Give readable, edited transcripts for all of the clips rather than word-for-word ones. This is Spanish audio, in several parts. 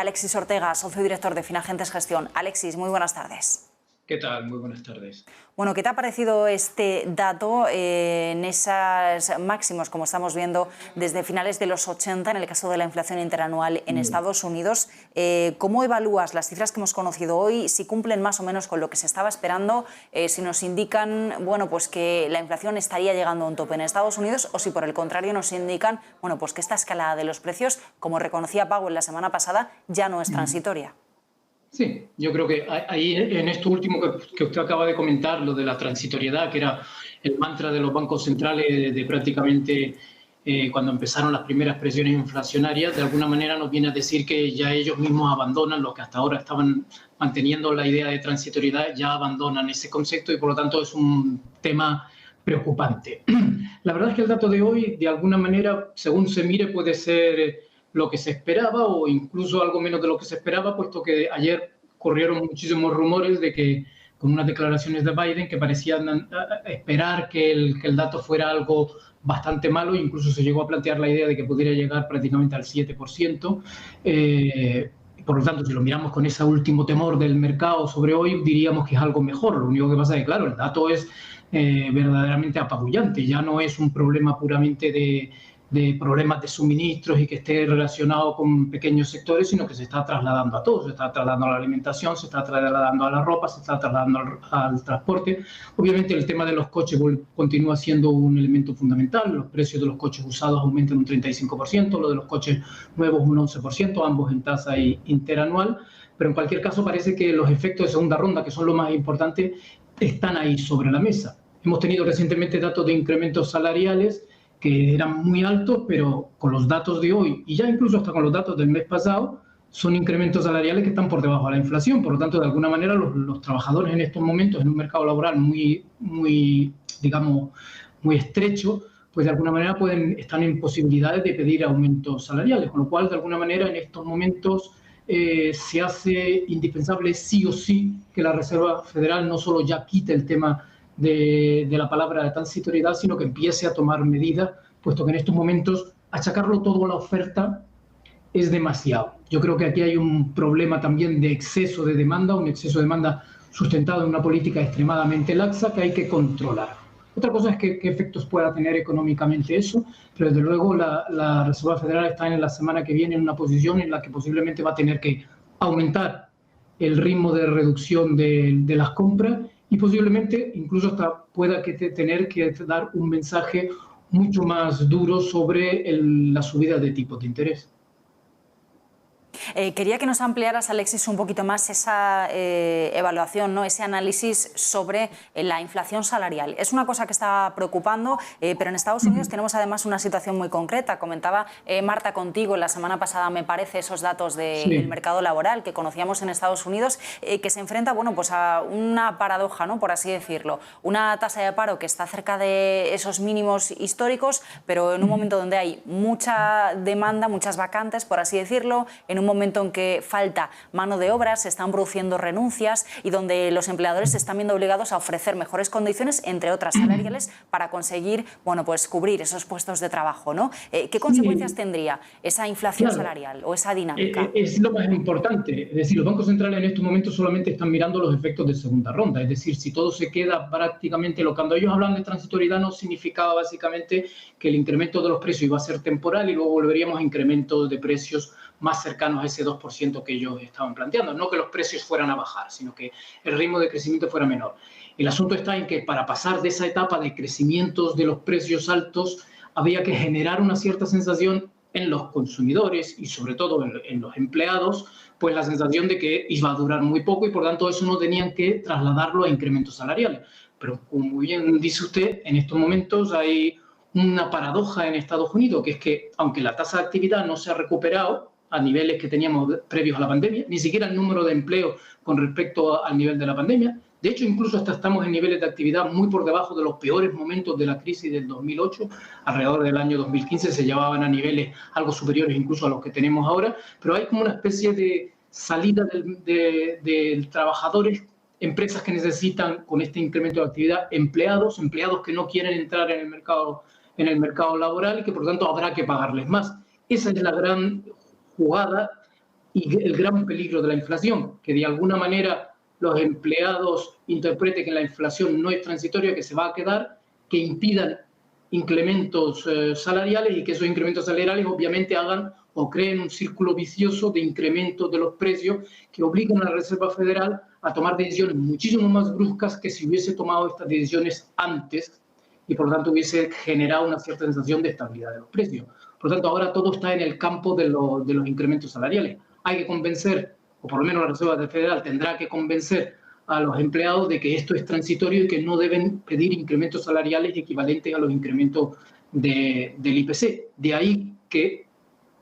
Alexis Ortega, socio director de Finagentes Gestión. Alexis, muy buenas tardes. ¿Qué tal? Muy buenas tardes. Bueno, ¿qué te ha parecido este dato en esos máximos, como estamos viendo, desde finales de los 80, en el caso de la inflación interanual en Estados Unidos? ¿Cómo evalúas las cifras que hemos conocido hoy? Si cumplen más o menos con lo que se estaba esperando, si nos indican, bueno, pues que la inflación estaría llegando a un tope en Estados Unidos, o si por el contrario nos indican, bueno, pues que esta escalada de los precios, como reconocía Powell la semana pasada, ya no es transitoria. Sí, yo creo que ahí en esto último que usted acaba de comentar, lo de la transitoriedad, que era el mantra de los bancos centrales de prácticamente cuando empezaron las primeras presiones inflacionarias, de alguna manera nos viene a decir que ya ellos mismos abandonan lo que hasta ahora estaban manteniendo la idea de transitoriedad, ya abandonan ese concepto y por lo tanto es un tema preocupante. La verdad es que el dato de hoy, de alguna manera, según se mire, puede ser lo que se esperaba o incluso algo menos de lo que se esperaba, puesto que ayer corrieron muchísimos rumores de que con unas declaraciones de Biden que parecían esperar que el dato fuera algo bastante malo, incluso se llegó a plantear la idea de que pudiera llegar prácticamente al 7%. Por lo tanto, si lo miramos con ese último temor del mercado sobre hoy, diríamos que es algo mejor. Lo único que pasa es que, claro, el dato es verdaderamente apabullante. Ya no es un problema puramente de problemas de suministros y que esté relacionado con pequeños sectores, sino que se está trasladando a todo. Se está trasladando a la alimentación, se está trasladando a la ropa, se está trasladando al transporte. Obviamente el tema de los coches continúa siendo un elemento fundamental. Los precios de los coches usados aumentan un 35%, lo de los coches nuevos un 11%, ambos en tasa interanual. Pero en cualquier caso parece que los efectos de segunda ronda, que son lo más importante, están ahí sobre la mesa. Hemos tenido recientemente datos de incrementos salariales que eran muy altos, pero con los datos de hoy y ya incluso hasta con los datos del mes pasado, son incrementos salariales que están por debajo de la inflación. Por lo tanto, de alguna manera, los trabajadores en estos momentos, en un mercado laboral digamos, muy estrecho, pues de alguna manera están en posibilidades de pedir aumentos salariales, con lo cual, de alguna manera, en estos momentos se hace indispensable sí o sí que la Reserva Federal no solo ya quite el tema de la palabra de transitoriedad, sino que empiece a tomar medidas, puesto que en estos momentos achacarlo todo a la oferta es demasiado. Yo creo que aquí hay un problema también de exceso de demanda, un exceso de demanda sustentado en una política extremadamente laxa que hay que controlar. Otra cosa es qué efectos pueda tener económicamente eso, pero desde luego la Reserva Federal está en la semana que viene en una posición en la que posiblemente va a tener que aumentar el ritmo de reducción de las compras y posiblemente incluso hasta pueda tener que dar un mensaje mucho más duro sobre la subida de tipos de interés. Quería que nos ampliaras, Alexis, un poquito más esa evaluación, ¿no? Ese análisis sobre la inflación salarial. Es una cosa que está preocupando, pero en Estados Unidos tenemos además una situación muy concreta. Comentaba Marta contigo la semana pasada, me parece, esos datos del mercado laboral que conocíamos en Estados Unidos, que se enfrenta, bueno, pues a una paradoja, ¿no? Por así decirlo. Una tasa de paro que está cerca de esos mínimos históricos, pero en un momento donde hay mucha demanda, muchas vacantes, por así decirlo, en un momento en que falta mano de obra, se están produciendo renuncias y donde los empleadores se están viendo obligados a ofrecer mejores condiciones, entre otras salariales, para conseguir, bueno, pues cubrir esos puestos de trabajo, ¿no? ¿Qué consecuencias tendría esa inflación salarial o esa dinámica? Es lo más importante. Es decir, los bancos centrales en estos momentos solamente están mirando los efectos de segunda ronda. Es decir, si todo se queda prácticamente cuando ellos hablan de transitoriedad no significaba básicamente que el incremento de los precios iba a ser temporal y luego volveríamos a incrementos de precios más cercanos a ese 2% que ellos estaban planteando. No que los precios fueran a bajar, sino que el ritmo de crecimiento fuera menor. El asunto está en que para pasar de esa etapa de crecimientos de los precios altos había que generar una cierta sensación en los consumidores y sobre todo en los empleados, pues la sensación de que iba a durar muy poco y por tanto eso no tenían que trasladarlo a incrementos salariales. Pero como bien dice usted, en estos momentos hay una paradoja en Estados Unidos, que es que aunque la tasa de actividad no se ha recuperado a niveles que teníamos previos a la pandemia, ni siquiera el número de empleo con respecto al nivel de la pandemia. De hecho, incluso hasta estamos en niveles de actividad muy por debajo de los peores momentos de la crisis del 2008. Alrededor del año 2015 se llevaban a niveles algo superiores incluso a los que tenemos ahora, pero hay como una especie de salida de trabajadores, empresas que necesitan con este incremento de actividad empleados que no quieren entrar en el mercado laboral y que por lo tanto habrá que pagarles más. Esa es la gran jugada y el gran peligro de la inflación, que de alguna manera los empleados interpreten que la inflación no es transitoria, que se va a quedar, que impidan incrementos salariales y que esos incrementos salariales obviamente hagan o creen un círculo vicioso de incremento de los precios que obligan a la Reserva Federal a tomar decisiones muchísimo más bruscas que si hubiese tomado estas decisiones antes y por lo tanto hubiese generado una cierta sensación de estabilidad de los precios. Por lo tanto, ahora todo está en el campo de los incrementos salariales. Hay que convencer, o por lo menos la Reserva Federal tendrá que convencer a los empleados de que esto es transitorio y que no deben pedir incrementos salariales equivalentes a los incrementos del IPC. De ahí que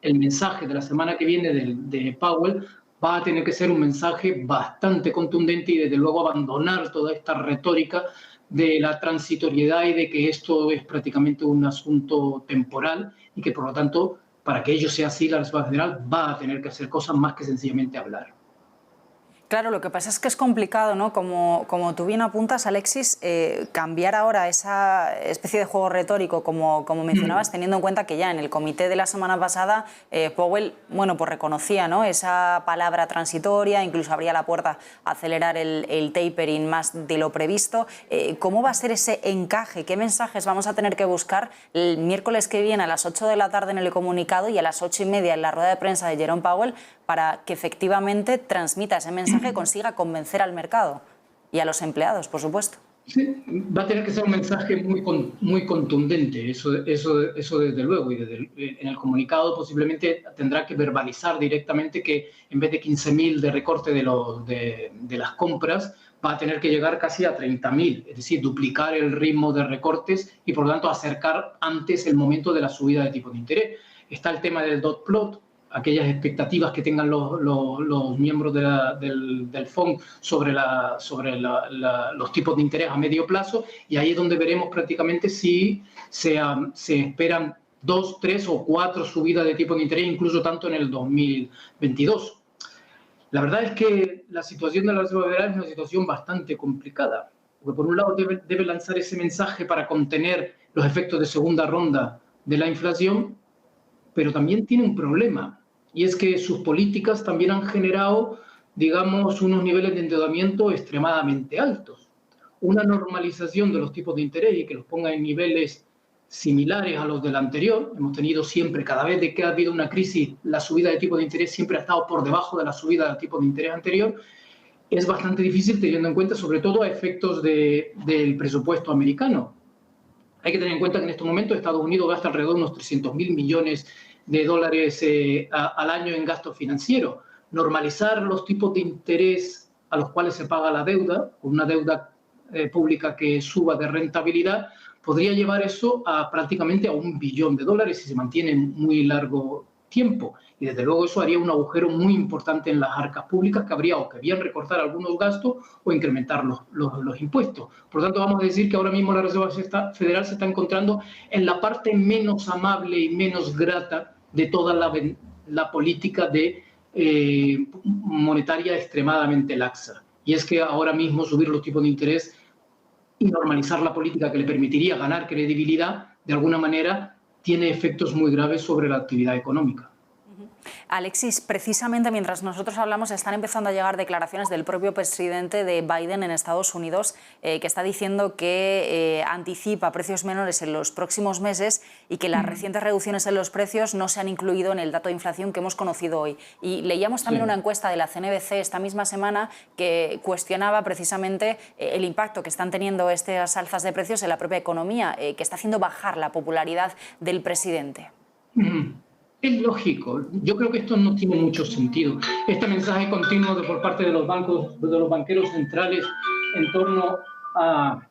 el mensaje de la semana que viene de Powell va a tener que ser un mensaje bastante contundente y desde luego abandonar toda esta retórica de la transitoriedad y de que esto es prácticamente un asunto temporal y que por lo tanto, para que ello sea así, la Reserva Federal va a tener que hacer cosas más que sencillamente hablar. Claro, lo que pasa es que es complicado, ¿no? Como tú bien apuntas, Alexis, cambiar ahora esa especie de juego retórico, como mencionabas, teniendo en cuenta que ya en el comité de la semana pasada Powell, bueno, pues reconocía, ¿no?, esa palabra transitoria, incluso abría la puerta a acelerar el tapering más de lo previsto. ¿Cómo va a ser ese encaje? ¿Qué mensajes vamos a tener que buscar el miércoles que viene a las 8 de la tarde en el comunicado y a las 8:30 en la rueda de prensa de Jerome Powell para que efectivamente transmita ese mensaje, consiga convencer al mercado y a los empleados, por supuesto? Sí, va a tener que ser un mensaje muy contundente, eso desde luego, y en el comunicado posiblemente tendrá que verbalizar directamente que en vez de 15.000 de recorte de las compras, va a tener que llegar casi a 30.000, es decir, duplicar el ritmo de recortes y por lo tanto acercar antes el momento de la subida de tipo de interés. Está el tema del dot plot, aquellas expectativas que tengan los miembros del FONC sobre los tipos de interés a medio plazo, y ahí es donde veremos prácticamente si se esperan 2, 3 o 4 subidas de tipo de interés, incluso tanto en el 2022. La verdad es que la situación de la Reserva Federal es una situación bastante complicada, porque por un lado debe lanzar ese mensaje para contener los efectos de segunda ronda de la inflación, pero también tiene un problema, y es que sus políticas también han generado, digamos, unos niveles de endeudamiento extremadamente altos. Una normalización de los tipos de interés y que los ponga en niveles similares a los del anterior. Hemos tenido siempre, cada vez que ha habido una crisis, la subida de tipo de interés siempre ha estado por debajo de la subida de tipo de interés anterior. Es bastante difícil teniendo en cuenta sobre todo a efectos del presupuesto americano. Hay que tener en cuenta que en estos momentos Estados Unidos gasta alrededor de unos 300.000 millones de dólares al año en gasto financiero. Normalizar los tipos de interés a los cuales se paga la deuda, con una deuda pública que suba de rentabilidad, podría llevar eso a prácticamente a $1 billón si se mantiene muy largo tiempo. Y desde luego eso haría un agujero muy importante en las arcas públicas que habría o que bien recortar algunos gastos o incrementar los impuestos. Por lo tanto, vamos a decir que ahora mismo la Reserva Federal se está encontrando en la parte menos amable y menos grata de toda la política monetaria extremadamente laxa. Y es que ahora mismo subir los tipos de interés y normalizar la política que le permitiría ganar credibilidad, de alguna manera, tiene efectos muy graves sobre la actividad económica. Alexis, precisamente mientras nosotros hablamos están empezando a llegar declaraciones del propio presidente de Biden en Estados Unidos que está diciendo que anticipa precios menores en los próximos meses y que las recientes reducciones en los precios no se han incluido en el dato de inflación que hemos conocido hoy. Y leíamos también una encuesta de la CNBC esta misma semana que cuestionaba precisamente el impacto que están teniendo estas alzas de precios en la propia economía, que está haciendo bajar la popularidad del presidente. Es lógico. Yo creo que esto no tiene mucho sentido. Este mensaje continuo por parte de los bancos, de los banqueros centrales en torno a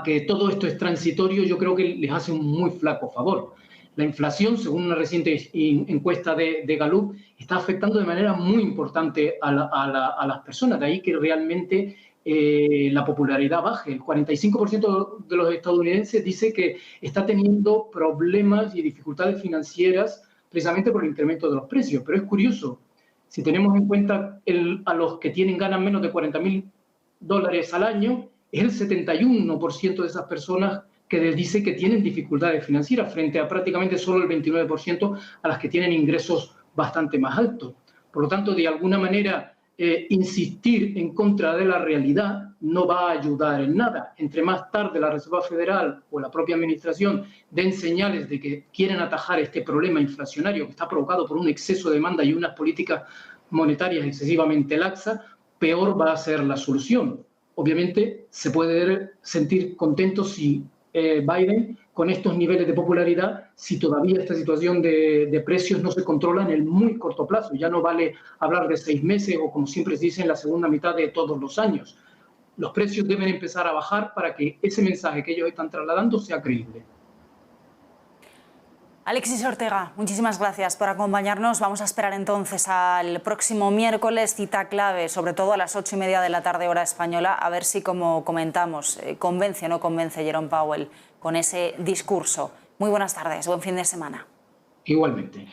que todo esto es transitorio, yo creo que les hace un muy flaco favor. La inflación, según una reciente encuesta de Gallup, está afectando de manera muy importante a las personas. De ahí que realmente la popularidad baje. El 45% de los estadounidenses dice que está teniendo problemas y dificultades financieras precisamente por el incremento de los precios. Pero es curioso, si tenemos en cuenta a los que ganan menos de $40.000 al año, es el 71% de esas personas que les dice que tienen dificultades financieras frente a prácticamente solo el 29% a las que tienen ingresos bastante más altos. Por lo tanto, de alguna manera, insistir en contra de la realidad no va a ayudar en nada. Entre más tarde la Reserva Federal o la propia Administración den señales de que quieren atajar este problema inflacionario que está provocado por un exceso de demanda y unas políticas monetarias excesivamente laxas, peor va a ser la solución. Obviamente se puede sentir contento si Biden, con estos niveles de popularidad, si todavía esta situación de precios no se controla en el muy corto plazo. Ya no vale hablar de 6 meses o, como siempre se dice, en la segunda mitad de todos los años. Los precios deben empezar a bajar para que ese mensaje que ellos están trasladando sea creíble. Alexis Ortega, muchísimas gracias por acompañarnos. Vamos a esperar entonces al próximo miércoles, cita clave, sobre todo a las 8:30 de la tarde, hora española, a ver si, como comentamos, convence o no convence Jerome Powell con ese discurso. Muy buenas tardes, buen fin de semana. Igualmente.